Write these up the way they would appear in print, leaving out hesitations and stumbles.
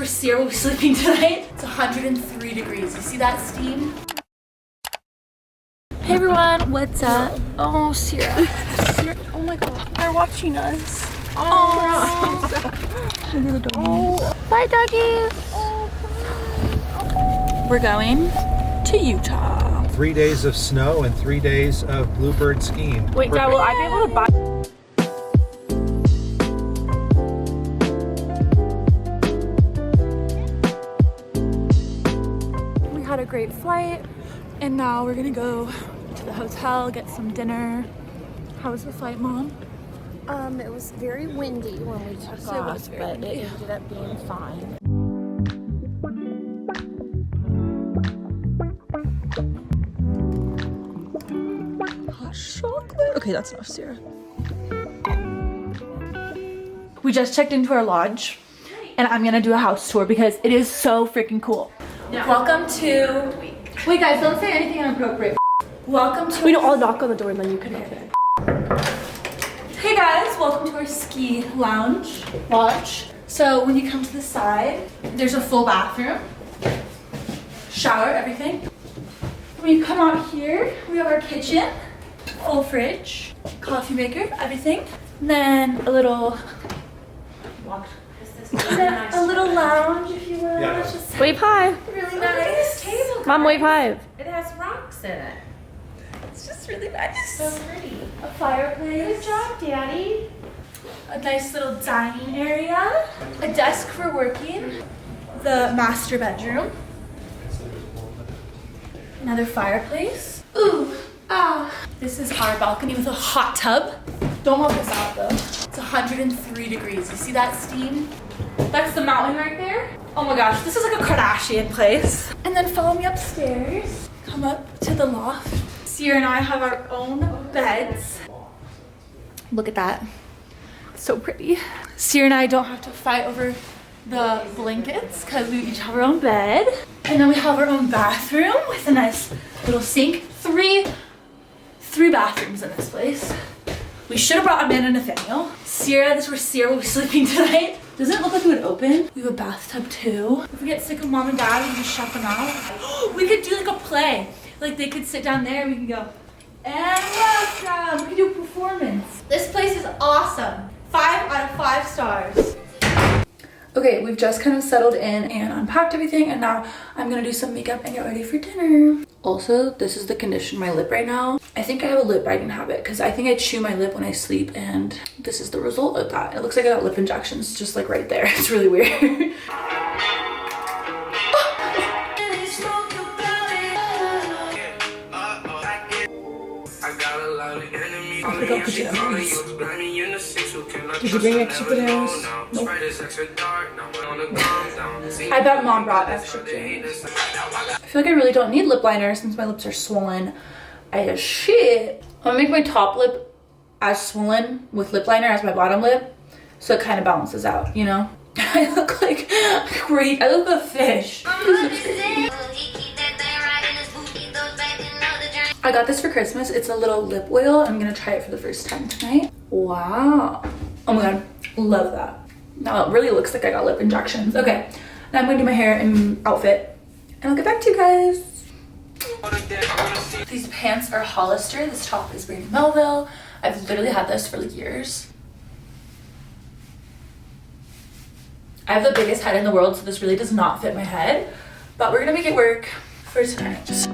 where Sierra will be sleeping tonight. It's 103 degrees. You see that steam? Hey everyone, what's up? Oh, Sierra. Oh my god, they're watching us. Oh, maybe the doggies. Bye, doggies. We're going to Utah. 3 days of snow and 3 days of bluebird skiing. Wait, Dad, will I be able to buy? We had a great flight, and now we're gonna go to the hotel, get some dinner. How was the flight, Mom? It was very windy when we took So it was off, very but windy. it ended up being fine. Hot chocolate. Okay, that's enough, Sierra. We just checked into our lodge, and I'm gonna do a house tour because it is so freaking cool. Yeah. Welcome to. Wait, guys, don't say anything inappropriate. Welcome to. Wait, no, I'll knock on the door and then you can open it. Hey guys, welcome to our ski lodge. So when you come to the side, there's a full bathroom, shower, everything. When you come out here, we have our kitchen, full fridge, coffee maker, everything. And then a little lounge, if you will. Yeah. It's just Wave hi. really nice. Table. Mom, wave hi. It has rocks in it. It's just really nice. So pretty. A fireplace. Good job, Daddy. A nice little dining area, a desk for working, the master bedroom, another fireplace. Ooh, this is our balcony with a hot tub. Don't want this out though. It's 103 degrees. You see that steam? That's the mountain right there. Oh my gosh, this is like a Kardashian place. And then follow me upstairs. Come up to the loft. Sierra and I have our own beds. Look at that. So pretty. Sierra and I don't have to fight over the blankets because we each have our own bed. And then we have our own bathroom with a nice little sink. Three bathrooms in this place. We should have brought Amanda and Nathaniel. Sierra, this is where Sierra will be sleeping tonight. Doesn't it look like it would open? We have a bathtub too. If we get sick of Mom and Dad, we can just shut them out. We could do like a play. Like they could sit down there and we can go, and welcome. We could do a performance. This place is awesome. 5 out of 5 stars. Okay, we've just kind of settled in and unpacked everything, and now I'm gonna do some makeup and get ready for dinner. Also, this is the condition of my lip right now. I think I have a lip biting habit because I think I chew my lip when I sleep, and this is the result of that. It looks like I got lip injections just like right there. It's really weird. I forgot pajamas. Did you bring extra pajamas? Nope. I bet Mom brought extra pajamas. I feel like I really don't need lip liner since my lips are swollen as shit. I'm gonna make my top lip as swollen with lip liner as my bottom lip, so it kind of balances out, you know? I look like great. I look like a fish. I got this for Christmas. It's a little lip oil. I'm gonna try it for the first time tonight. Wow. Oh my god, love that. Now it really looks like I got lip injections. Okay, now I'm gonna do my hair and outfit, and I'll get back to you guys. These pants are Hollister. This top is Brady Melville. I've literally had this for like years. I have the biggest head in the world, so this really does not fit my head, but we're gonna make it work for tonight. It's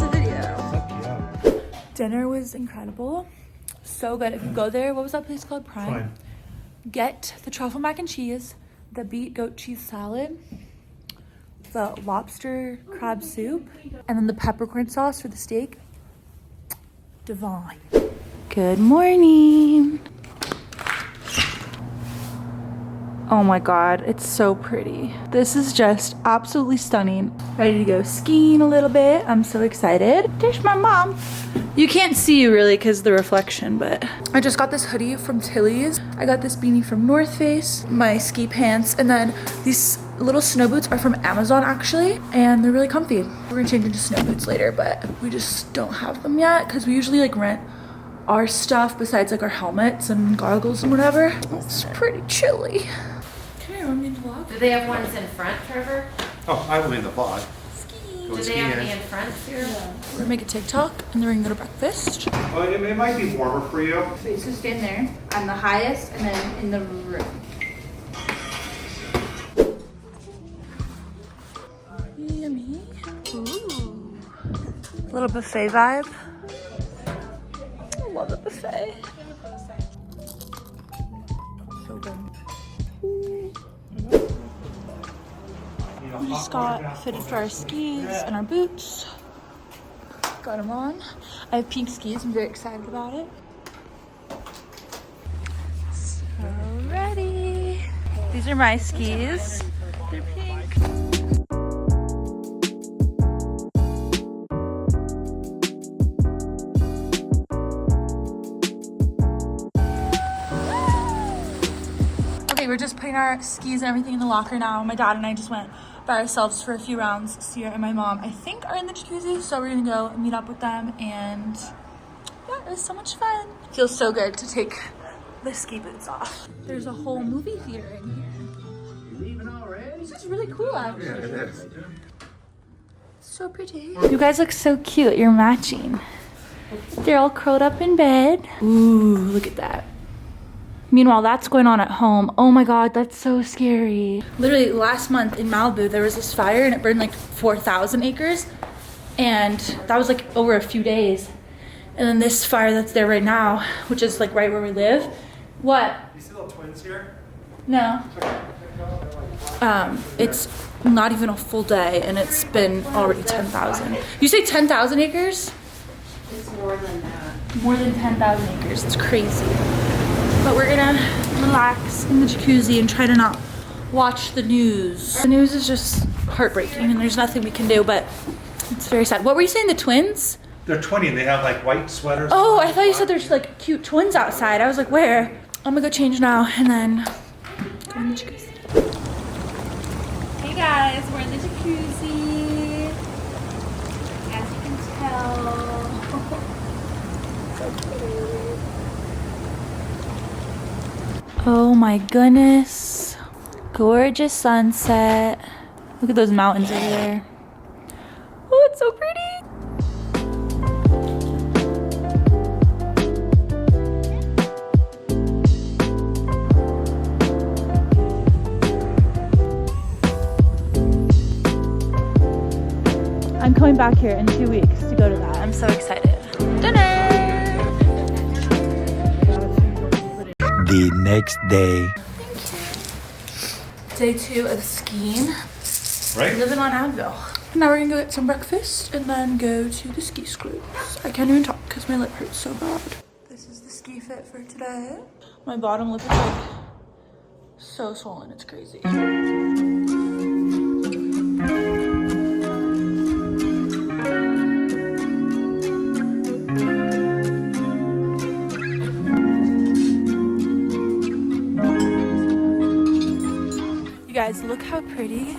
a video. Dinner was incredible. So good. If you go there, what was that place called? Prime. Get the truffle mac and cheese, the beet goat cheese salad, the lobster crab soup, and then the peppercorn sauce for the steak. Divine. Good morning. Oh my god, it's so pretty. This is just absolutely stunning. Ready to go skiing a little bit. I'm so excited. There's my mom. You can't see you really because of the reflection, but I just got this hoodie from Tilly's. I got this beanie from North Face, my ski pants, and then these little snow boots are from Amazon actually, and they're really comfy. We're gonna change into snow boots later, but we just don't have them yet because we usually like rent our stuff besides like our helmets and goggles and whatever. It's pretty chilly. Come here, want me to vlog? Do they have ones in front, Trevor? Oh, I will in the vlog. Do they have any in front here? Yeah. We're gonna make a TikTok and then we're gonna go to breakfast. Well, it might be warmer for you. So you just stand there. I'm the highest and then in the room. Yummy. Ooh. Little buffet vibe. I love the buffet. So good. We just got fitted for our skis and our boots. Got them on. I have pink skis. I'm very excited about it. So ready. These are my skis. They're pink. Okay, we're just putting our skis and everything in the locker now. My dad and I just went by ourselves for a few rounds. Sierra and my mom, I think, are in the jacuzzi, so we're gonna go meet up with them, and yeah, it was so much fun. It feels so good to take the ski boots off. There's a whole movie theater in here. This is really cool, actually. Yeah, it is. So pretty. You guys look so cute. You're matching. They're all curled up in bed. Ooh, look at that. Meanwhile, that's going on at home. Oh my god, that's so scary. Literally last month in Malibu, there was this fire and it burned like 4,000 acres. And that was like over a few days. And then this fire that's there right now, which is like right where we live. What? You see little twins here? No. It's not even a full day and it's been already 10,000. You say 10,000 acres? It's more than that. More than 10,000 acres, it's crazy. But we're gonna relax in the jacuzzi and try to not watch the news. The news is just heartbreaking and there's nothing we can do, but it's very sad. What were you saying, the twins? They're 20 and they have like white sweaters. Oh, I thought you said there's like cute twins outside. I was like, where? I'm gonna go change now and then go in the jacuzzi. Hey guys, we're in the jacuzzi. As you can tell. So pretty. Oh my goodness. Gorgeous sunset. Look at those mountains over there. Oh, it's so pretty. I'm coming back here in 2 weeks to go to that. I'm so excited. Dinner! The next day. Day 2 of skiing. Right? Living on Advil. Now we're gonna go get some breakfast and then go to the ski slopes. I can't even talk because my lip hurts so bad. This is the ski fit for today. My bottom lip is like so swollen, it's crazy. Guys, look how pretty.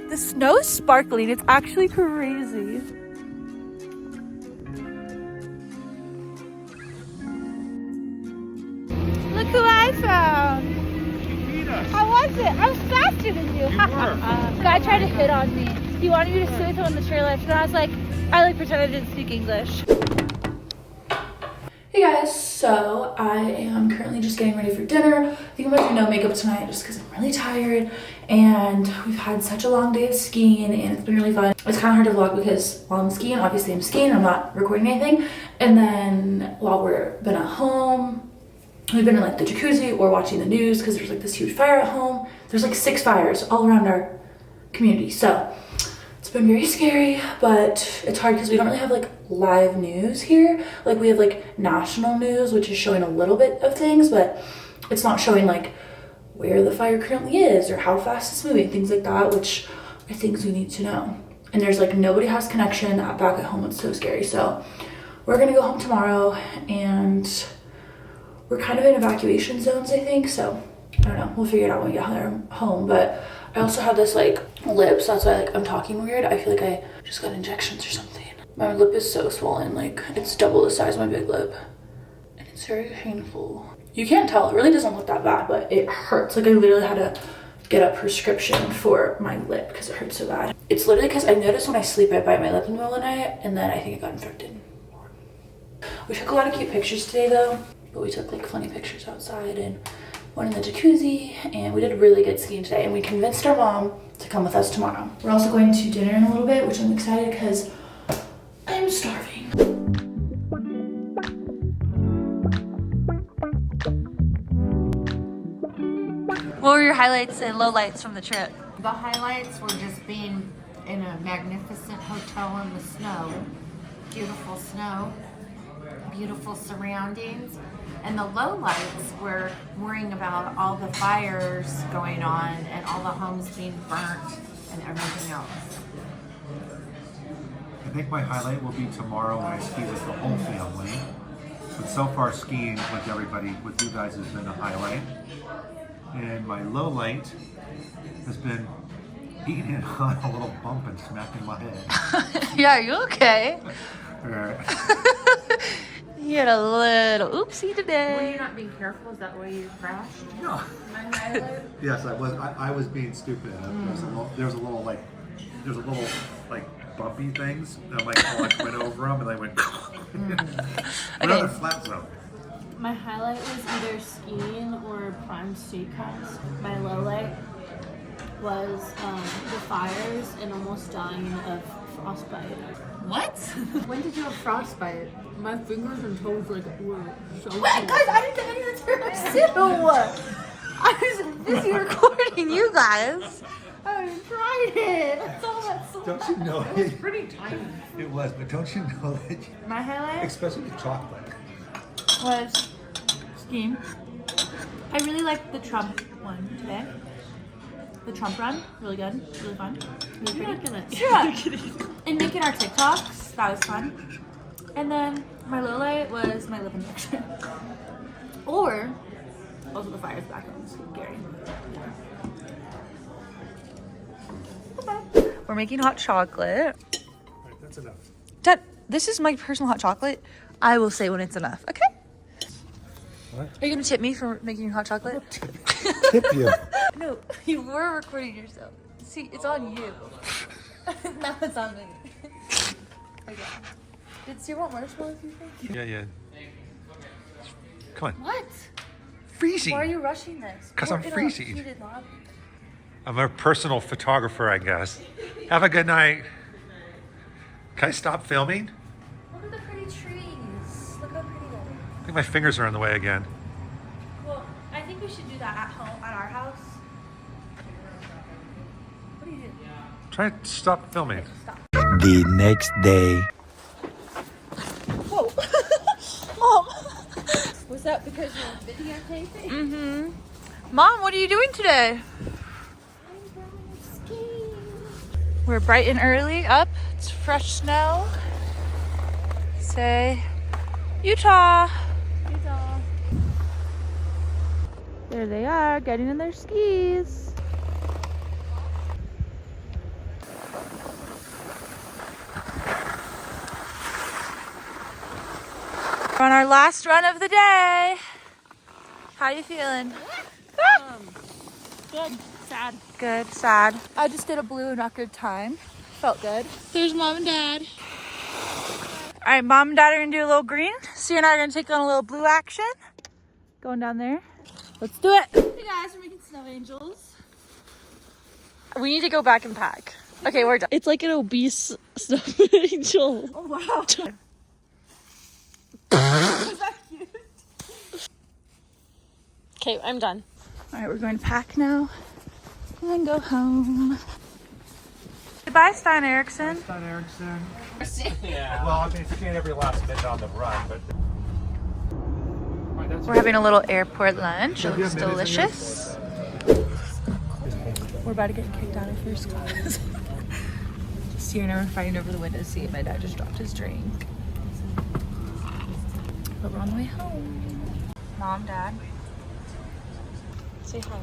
The snow is sparkling. It's actually crazy. Look who I found. You beat us. How was it? I was faster than you. Guy tried to hit on me. He wanted me to sit with him on the chairlift, and I was like, I pretended I didn't speak English. Hey guys, so I am currently just getting ready for dinner. I think I'm gonna do no makeup tonight just because I'm really tired and we've had such a long day of skiing and it's been really fun. It's kind of hard to vlog because while I'm skiing, obviously I'm skiing, I'm not recording anything. And then while we've been at home, we've been in like the jacuzzi or watching the news because there's like this huge fire at home. There's like 6 fires all around our community. So it's been very scary, but it's hard because we don't really have like live news here. Like we have like national news, which is showing a little bit of things, but it's not showing like where the fire currently is or how fast it's moving, things like that, which are things we need to know. And there's like nobody has connection back at home. It's so scary. So we're gonna go home tomorrow, and we're kind of in evacuation zones, I think. So I don't know, we'll figure it out when we get home. But I also have this like lip, so that's why like I'm talking weird. I feel like I just got injections or something. My lip is so swollen, like it's double the size of my big lip, and it's very painful. You can't tell, it really doesn't look that bad, but it hurts. Like I literally had to get a prescription for my lip because it hurts so bad. It's literally because I noticed when I sleep I bite my lip in the middle of the night, and then I think it got infected. We took a lot of cute pictures today though, but we took like funny pictures outside and one in the jacuzzi, and we did really good skiing today, and we convinced our mom to come with us tomorrow. We're also going to dinner in a little bit, which I'm excited because I'm starving. What were your highlights and lowlights from the trip? The highlights were just being in a magnificent hotel in the snow. Beautiful surroundings. And the lowlights were worrying about all the fires going on and all the homes being burnt and everything else. I think my highlight will be tomorrow when I ski with the whole family. But so far skiing with everybody, with you guys, has been a highlight. And my low light has been eating on a little bump and smacking my head. Yeah, are you okay? Right. You had a little oopsie today. Were you not being careful? Is that why you crashed? No. My highlight? Yes, I was being stupid. There was a little bumpy things. And I went over them and I went. Another flat zone. My highlight was either skiing or Prime Steakhouse. My low light was the fires and almost dying of frostbite. What? When did you have frostbite? My fingers and toes were so What? cold. Guys, I didn't do any of this too. I was busy recording you guys. I tried it. That's all that's so Don't you know It was pretty tiny. It was, but don't you know that? My highlight Especially the chocolate. was skiing. I really liked the Trump one today. The Trump run, really good, really fun. Really pretty. Yeah. And making our TikToks, that was fun. And then my low light was my lip injection. Or also the fires back home. Scary. We're making hot chocolate. Right, that's enough. Dad, this is my personal hot chocolate. I will say when it's enough, okay? What? Are you gonna tip me for making hot chocolate? Tip you. No, you were recording yourself. See, it's on you. Now it's on me. Okay. Did you want marshmallows, you think? Yeah. Come on. What? Freezing. Why are you rushing this? 'Cause We're I'm in a freezing. heated lobby. I'm a personal photographer, I guess. Have a good night. Can I stop filming? Look at the pretty trees. Look how pretty they are. I think my fingers are in the way again. Well, I think we should do that at home, at our house. What are you doing? Try to stop filming. Stop. The next day. Whoa. Mom. Was that because you were videotaping? Mm-hmm. Mom, what are you doing today? We're bright and early up. It's fresh snow. Say, Utah. Utah. There they are, getting in their skis. We're on our last run of the day. How you feeling? Good. Sad. Good, sad. I just did a blue record time. Felt good. There's Mom and Dad. All right, Mom and Dad are gonna do a little green. So you and I are gonna take on a little blue action. Going down there. Let's do it. Hey guys, we're making snow angels. We need to go back and pack. Okay, we're done. It's like an obese snow angel. Oh, wow. Okay, I'm done. All right, we're going to pack now and then go home. Goodbye, Stein Eriksen. Stein Eriksen. Well, I mean, it's getting every last minute on the run, but. We're having a little airport lunch. It looks delicious. We're about to get kicked out of first class. Sierra and I were fighting over the window seat. My dad just dropped his drink. But we're on the way home. Mom, Dad. Say hi.